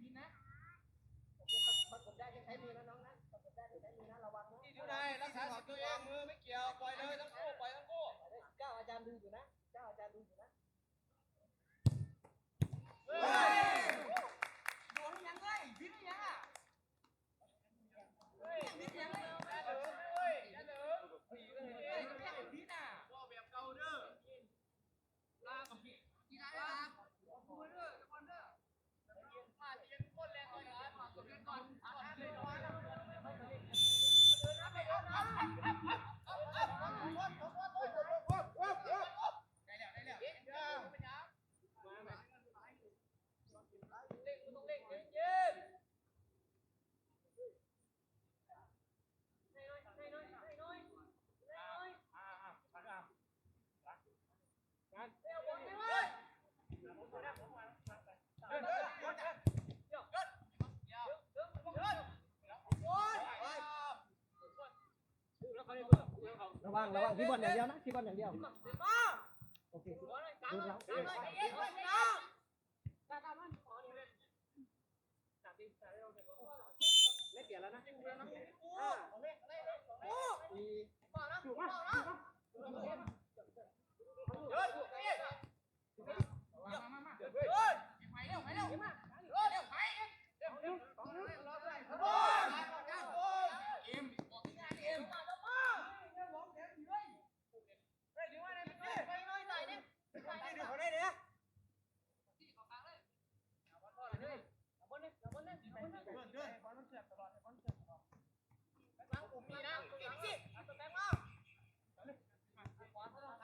พินนะมันกดได้ใช้มือนะน้องนะกดได้ใช้มือนะระวังนะที่นิ้วนายรักษาสิทธิ์ตัวเองมือไม่เกี่ยวปล่อยเลยทั้งคู่ปล่อยทั้งคู่เจ้าอาจารย์ดูอยู่นะเจ้าอาจารย์ดูอยู่นะโดนยังไงพินยังอ่ะพินยังไงอย่าเดินพินอ่ะก็แบบเก่าเด้อลากับพี่กีฬาอะไรนะดูเด้อทุกคนเด้อมาเรียนคนแรงก่อนนะมาก่อนก่อนเลยน้อยระวังที่บอลอย่างเดียวนะที่บอลอย่างเดียวโอเคดูแล้วไม่เปลี่ยนแล้วนะถูกไหม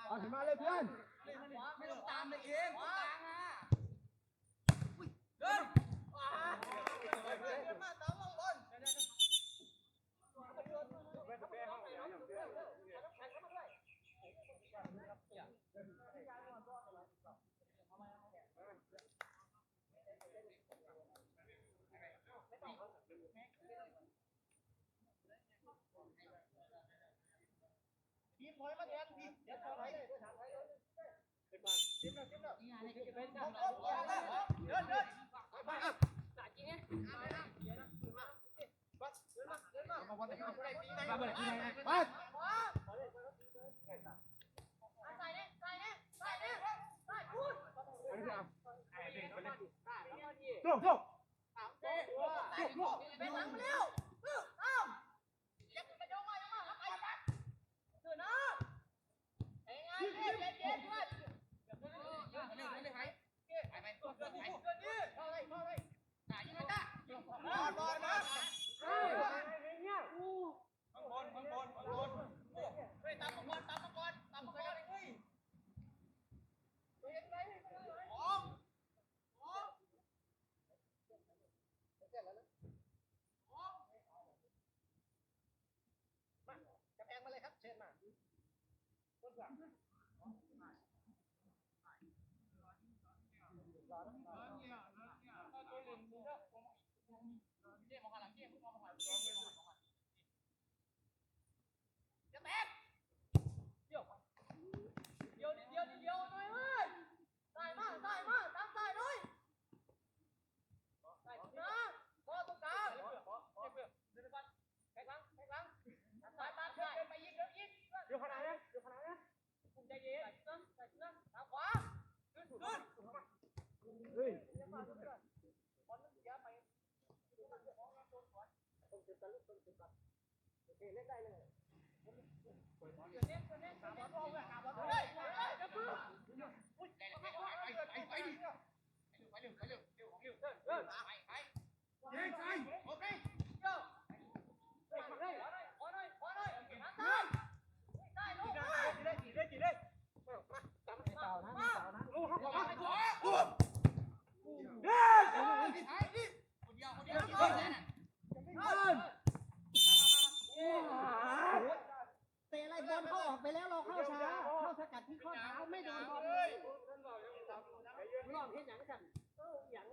เอาถึงมาเลยเพื่อนไม่ต้องตามเลยเองกลางอ่ะเดินมาตามลงบนทีมถอยมาแทนทีมเดี๋ยวถอยเลยทีมเป็นเดินมาสาจีเนี่ยมาวันไหนมาวันไหนไปใส่เนี่ยพูดสู้ไปหลังมาเร็วอ้าวยังไปโยงมาไปกันเถื่อนนะไอ้งานเย็นด้วยไม่ไหวไปเข้าเลยไหนยังไงจ้าบอลนะข้างบนเฮ้ยตามบอลเลยเฮ้ยจะแพงมาเลยครับเชิญมาจะแตกเดี๋ยวหน่อยเว้ยได้มาตามใต้ด้วยได้นะพอตรงกลางเดินไปแข่งหลังตามไปยิงอยู่ขนาดนี้คุณใจเย็นใส่นะทางขวาขึ้นเฮ้ยบอลมันเสียไปโอเคเล่นได้เลยเตะไล่บอลเขาออกไปแล้วเราเข้าช้าเข้าสกัดที่ข้อเท้าไม่โดนบอลรอบเห็นอย่างกันอย่าง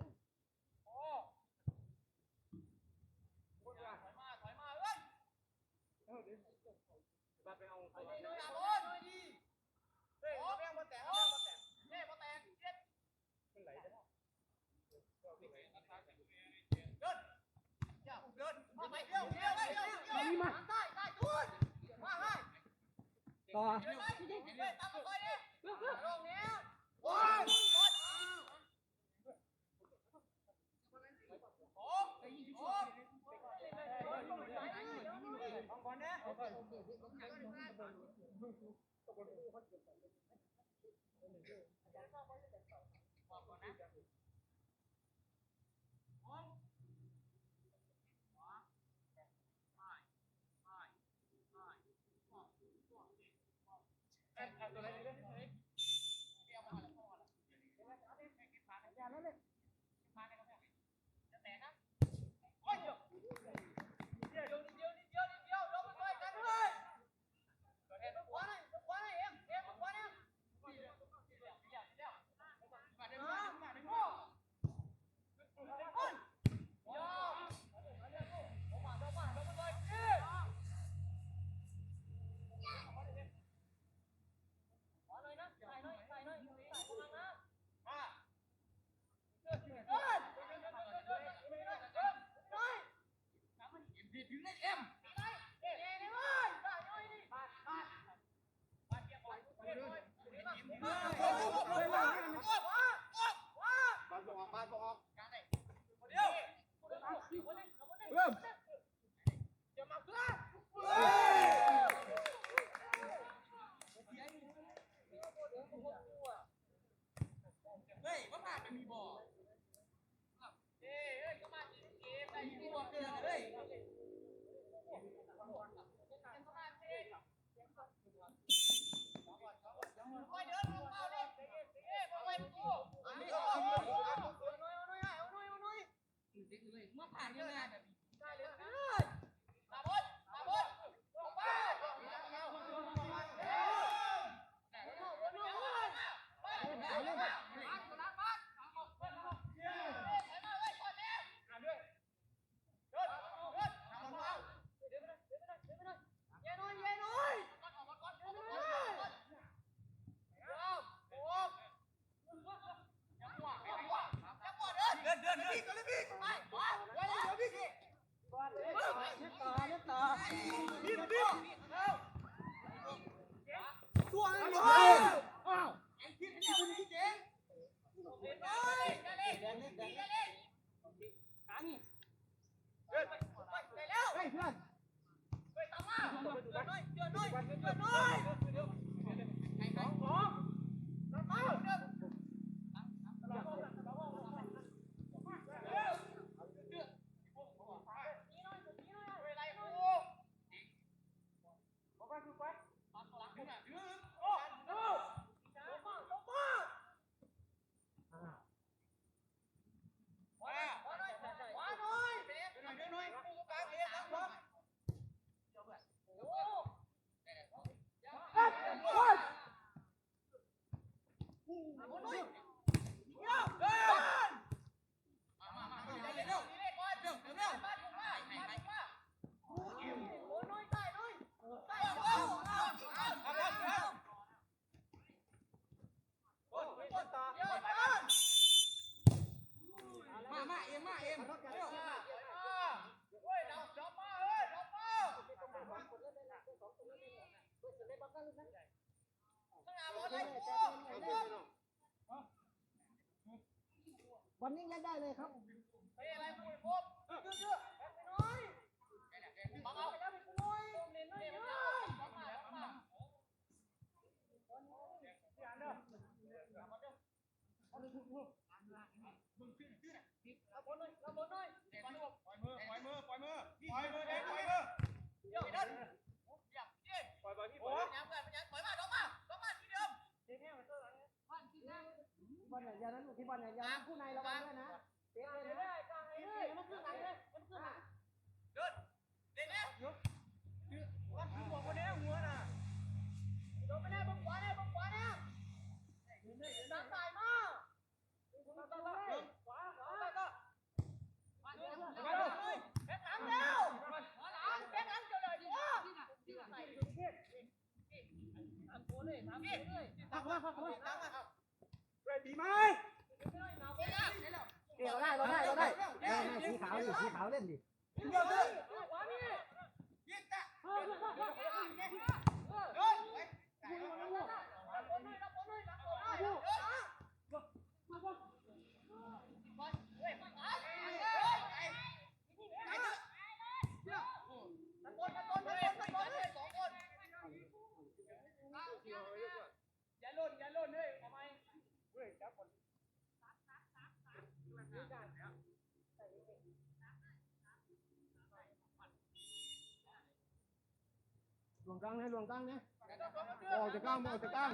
ถอยมาเอ้ยบัดไปเอา ไปเลยอ่ะบอลดีเฮ้ยแม่งมาแตกเย็ดขึ้นไหลได้ นี่มาต่อ บอลนิ่งเล่นได้เลยครับบอลอย่างนั้นที่บอลอย่างนั้นคู่ในระวังด้วยนะเตะเลยนะมันขึ้นไหนเลยมันขึ้นไหนเดินเดินแล้ววันที่บอกว่าเนี้ยหัวน่ะโดนไปแน่บังขวาแน่บังขวาแน่ดันสายมาขวาก็มาเดินเบ็ดหางแล้วหัวหลังเบ็ดหางเจอเลยหัวใส่ลูกเทพทำโค้เลยทำโค้เลยตักมาตักมาดีไหมเราได้สีขาวเล่นดิ หลวงกลางนะหลวงกลางนะออกจากกลางออกจากกลาง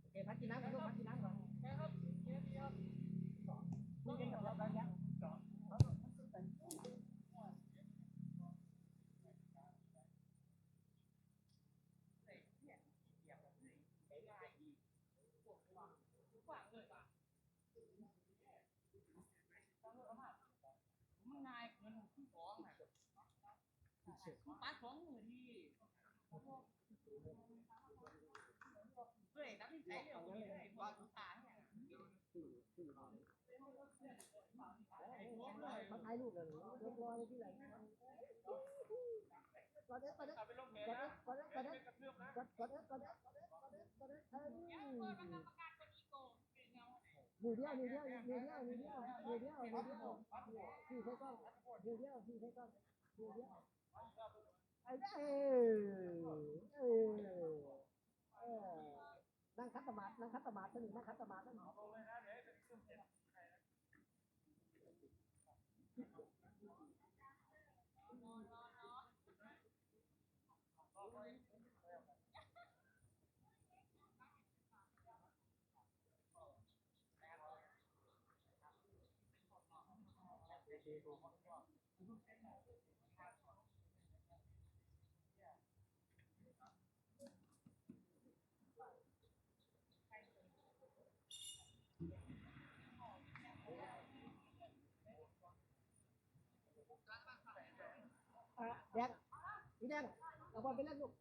โอเคพักกินน้ำกันลูกพักกินน้ำก่อนมึงกินกับเราไปยังปัดสองมือที่เฮ้ยน้ำที่ใช้เรื่องนี้เลยว่าตาเนี่ย เขาถ่ายรูปเลยเรียบร้อยที่ไหนก่อนเด็กก่อนเด็กก่อนเด็กก่อนเด็กก่อนเด็กก่อนเด็กก่อนเด็กก่อนเด็กก่อนเด็กมือเดียวมือเดียวมือเดียวมือเดียวมือเดียวมือเดียวพี่ใช้กล้องมือเดียวพี่ใช้กล้องมือเดียวไอ้นั่งคัตตมาดนั่งคัตตมาดสนิทนั่งคัตตมาดนั่งแดงพี่แดงเอาบอลไปเล่นลูก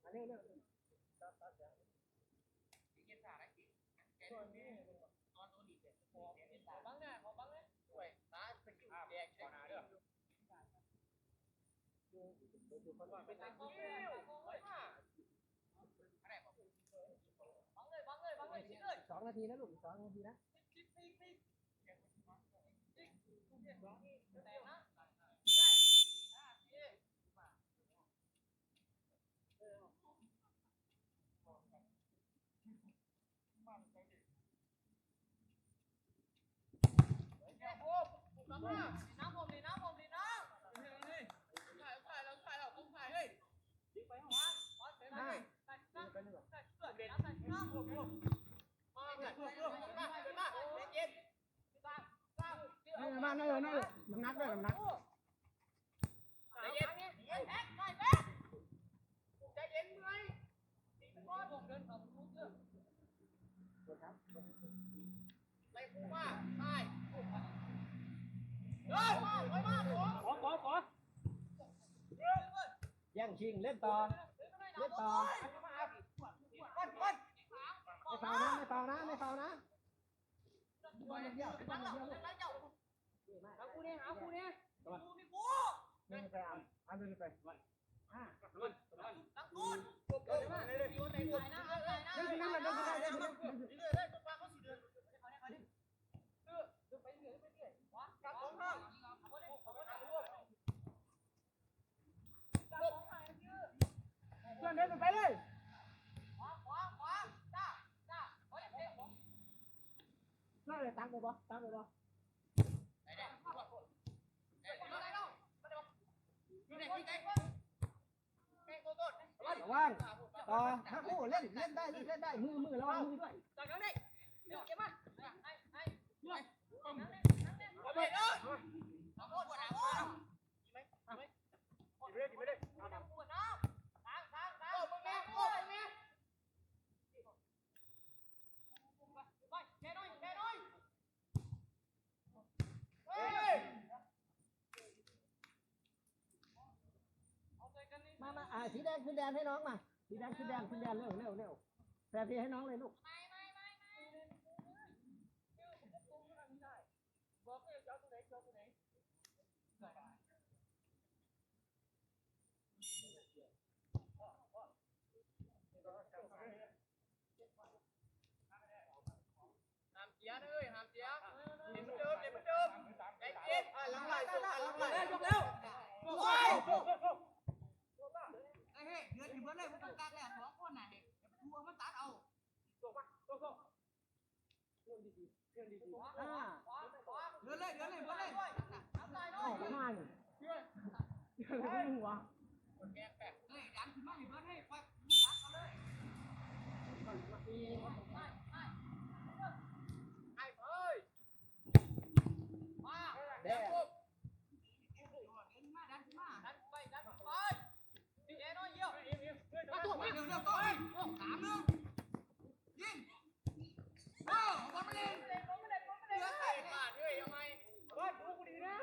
มาเร็วเร็ว2 นาทีนะลูก2 นาทีนะน้ำผมดีน้ำผมดีน้ำถ่ายแล้วผมถ่ายเฮ้ยไปหัวใส่มาใส่น้ำใส่น้ำใส่น้ำมานั่งเลยน้ำหนักด้วยน้ำหนักใจเย็นใจเย็นเลยพ่อผมเดินขับรถเรื่องไรกูมาใช่ขอแย่งชิงเล่นต่อไม่เป่านะไม่เป่านะไม่เป่านะบอลเดียวบอลเดียวหากูเนี่ยกูนี่กูไม่ไปอ่านไปตั้งกูอยู่ในไหนนะเอาไหนนะเล่นนั่นแหละเล่นได้เล่นเลยตัวปลาเขาสีเดือนไปเรื่อยว้ากลับของข้างเพื่อนเล่นไปเลยขวาจ้าโอ้ยเด็กผม นั่นเลยตั้งไปบ่ระวังต่อถ้าคู่เล่นได้มือระวังมือด้วยต่อกันได้เดี๋ยวเก็บมามาสีแดงขึ้นแดนให้น้องมาสีแดงขึ้นแดนเร็วแปรทีให้น้องเลยลูกห้ามเสียเลยห้ามเสียเห็นเหมือนเดิมใจเย็นหลังไหลยกแล้วเฮ้ยเดือดถึงเมื่อไรมันต้องการแล้ว2 คนน่ะเด็กทัวร์มันตัดเอา เดินเลยเบิร์ดเลย ออกมาอยู่เดี๋ยวไม่หัว ดันขึ้นมาให้เบิร์ดให้ไป แดง ดันขึ้นมา ดันไปพี่เอ๋น้อยเยี่ยว เร็วต่อ3-1ยิงโอ้บอลมาเล่นเหลือใคร ผ่านเลยยังไง บ้านดูกูดีนะ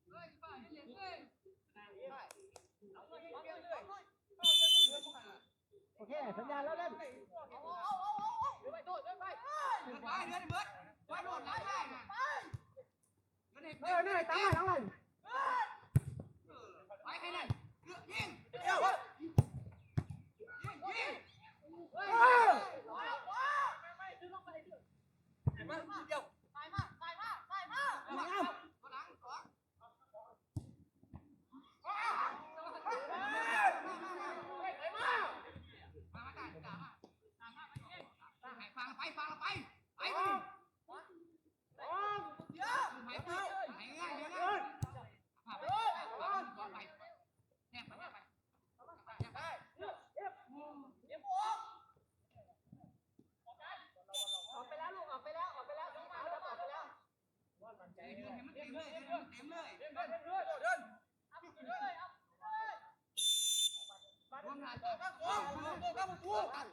เฮ้ยบ้านเล่นเลย โอเคสัญญาณแล้วเล่น เดี๋ยวไปโทษเดี๋ยวไป เดือดไปเดือดเบิร์ดไปโดดได้ได้นะเดือด นี่ตามมาทั้งวัน ไปให้ได้ยิง เดี๋ยว ยิง เห็นไหมเดี๋ยว หลังสองฟังไปไปไปง่ายเดี๋ยวนะผ่าไปก่อนไปแนบไปแนบไป ออกไปแล้วลูกออกไปแล้วต้องมาแล้วออกไปแล้ว เต็มเลยเต็มเลย เดินเดิน รวมฐาน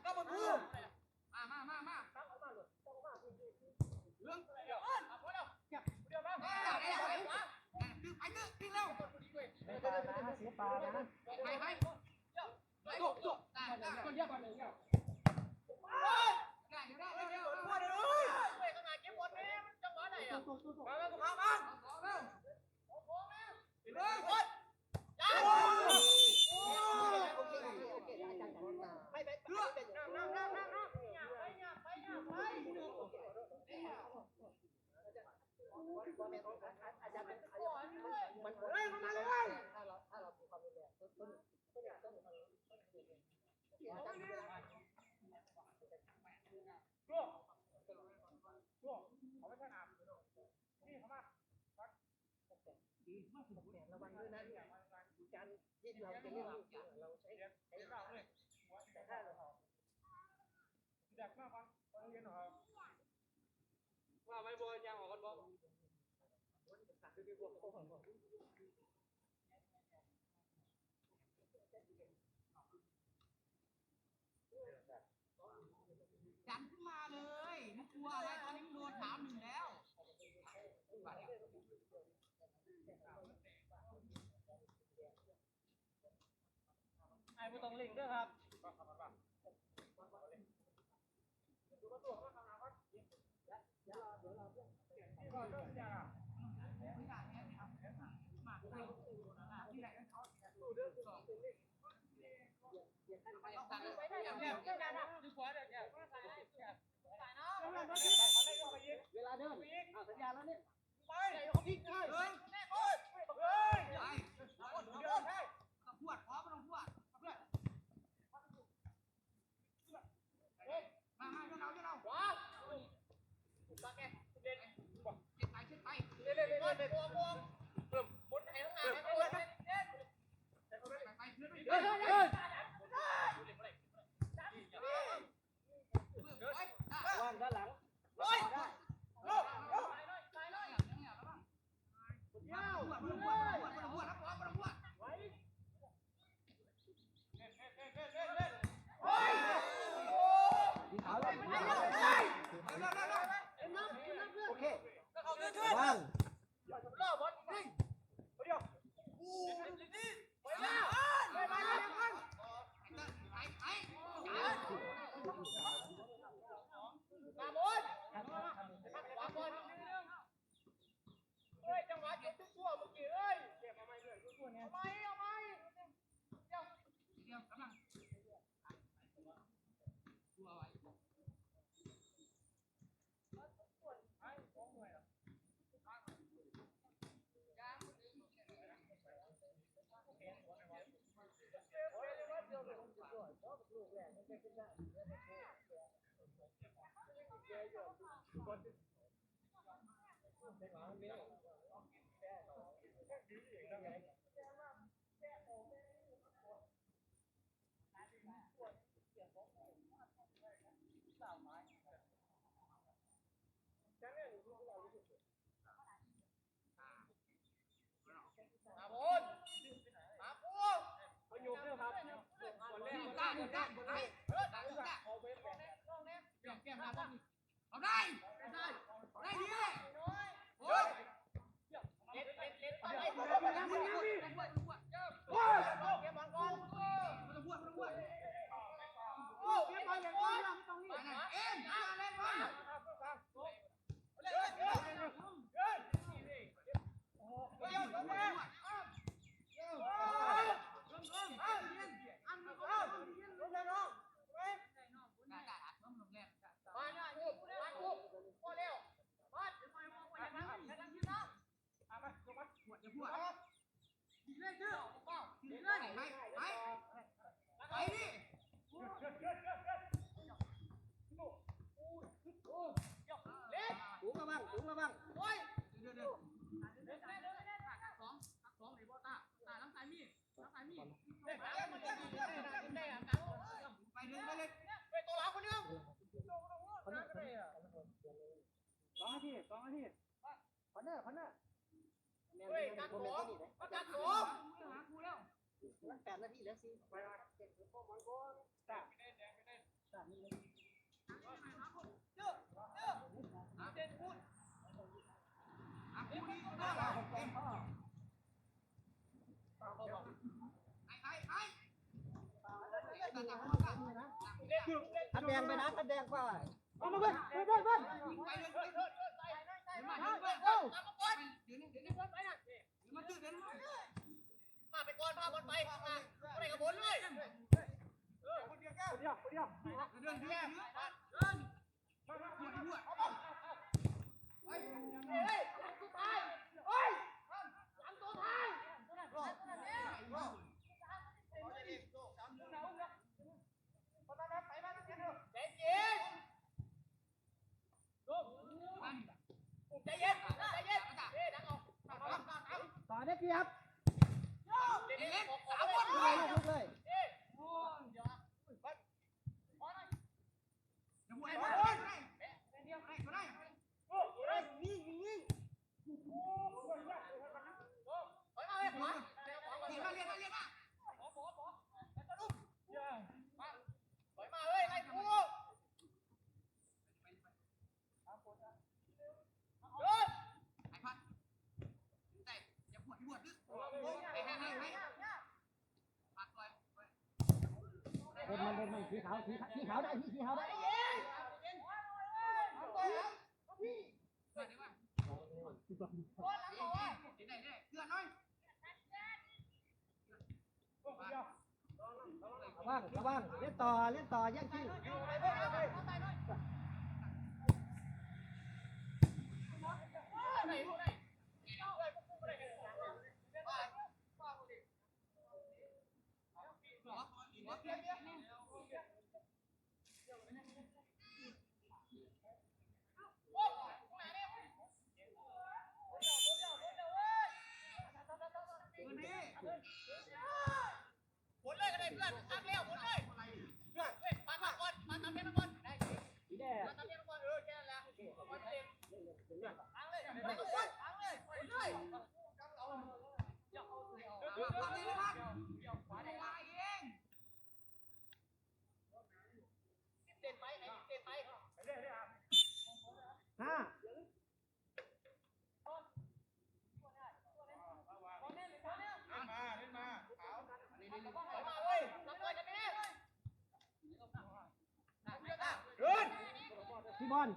ก้าวบูมาเรื่องไปเร็ว ไปนะเสียปลานะ ไปคนเดียวก่อนเลยเดียวได้เดี๋ยวได้เร็ว ขนาดเก็บบอลนี้มันจังหวะไหนอ่ะ สู้ มาเร็วมา เร็ว เลย ไม่ไป เลือก มันเฮ้ยมาเลยถ้าเรามีความรุนแรงระวังด้วยนะการที่เราจะเล่นลูกเราใช้ถ้าเรา ว่าไม่บอลยางออกกันบอล ดันขึ้นมาเลยมึงกลัวอะไรตอนนี้มึงโดน3-1แล้ว ไอ้ผู้ต้องเล่งด้วยครับ เวลาเดินสัญญาแล้วเนี่ย ไปเขาทิ้งได้ เฮ้ย ไป พวดพร้อมไม่ต้องพวดเพื่อนมาเดี๋ยวเรา ว้าวตักแกเด่น เช็ดไป เด่นบอลบอลบอลเริ่มบนไอ้ทั้งงานทั้งหมดเด่น วางด้านหลัง เฮ้ย ได้ โอ้โห ยาว พวด เลย เฮ้ย สีขาวเลยโอเค เอาเงินขึ้น วาง ล่อบอลยิงเดี๋ยวไปแล้วไปไปมาบอลวางบอลเฮ้ยจังหวะจุดทั่วเมื่อกี้เอ้ยเก็บมาไม่เลยทั่วเนี่ยเอาไม่เดี๋ยว เดี๋ยวกำลังตัวไว้ เ เอาได้ได้ดีโอ้ยเล่นไปโอ้ยเก็บบอลก่อนโอ้เก็บบอลอย่างนี้เอ็นเล่นมาสูงมาบ้างสูงมาบ้าง โอ้ย ไปเลยไปตัวหลังคนนึง 2 นาทีคอนเนอร์เฮ้ยกัดหัวกัดหัว 8 นาทีแล้วสิไปเจ็บข้อมันก่อนคันแดงไปนะคันแดงไปเอามาเบิ้ลไปไปมาไปก่อนพาบอลไปมาไปกับบอลเลยคนเดียวเดินเฮ้ยหลังตัวท้ายเฮ้ยหลังตัวท้ายใจเย็นดังออก ต่อได้เปรียบ เล่นสามคน ลุกเลย เป็นสีขาวได้สีขาวได้ระวังเล่นต่อแย่งคิวหมุนเลยก็ได้เพื่อนทำเร็วหมุนเลยเพื่อนปาก่อนปาตามเพชรก่อนได้สีแดงปาตามเพชรก่อนแค่นั้นแหละบอลเต็มล้างเลยไปก่อนล้างเลยไปเลยเต้นไปไหนเต้นไป5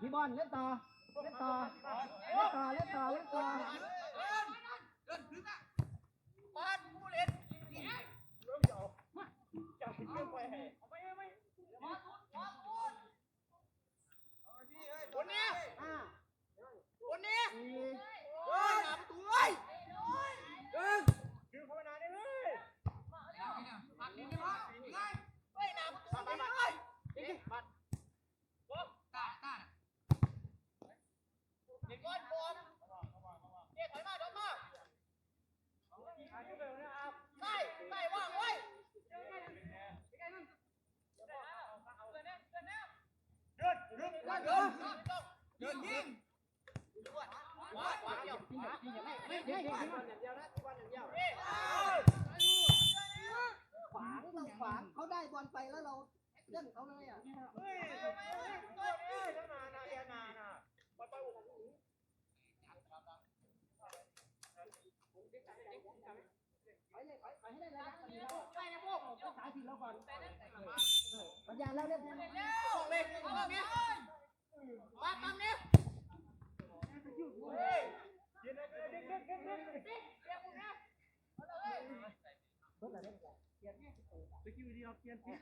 พี่บอลเล่นต่อเดินถึงอ่ะปาดผู้เล่นคนนี้โอ้ยหนาประตูเลยคือภาวนาได้เลยปัดนี่ไม่ว่าไงเฮ้ยหนาประตูเลยปัดตาเด็กก้อนบอล ดินยิงขวาขวาเดียวขวาไม่เดียวนะที่บอลอย่างเดียวขวางเราขวางเขาได้บอลไปแล้วเราเล่นเขาเลยอ่ะเฮ้ยนั่นนาเรียนาไปไปผมไปให้ได้เลยนะไปนะพวกสายผิดเราก่อนปัญญาเราเล่นบอกเลยบอกเนี้ยมาตามเนี้ยเฮ้ยยืนเลยเด็กเรียกมึงนะเอาเลยเพื่อนอะไรเปลี่ยนสกิลดีเราเปลี่ยนที่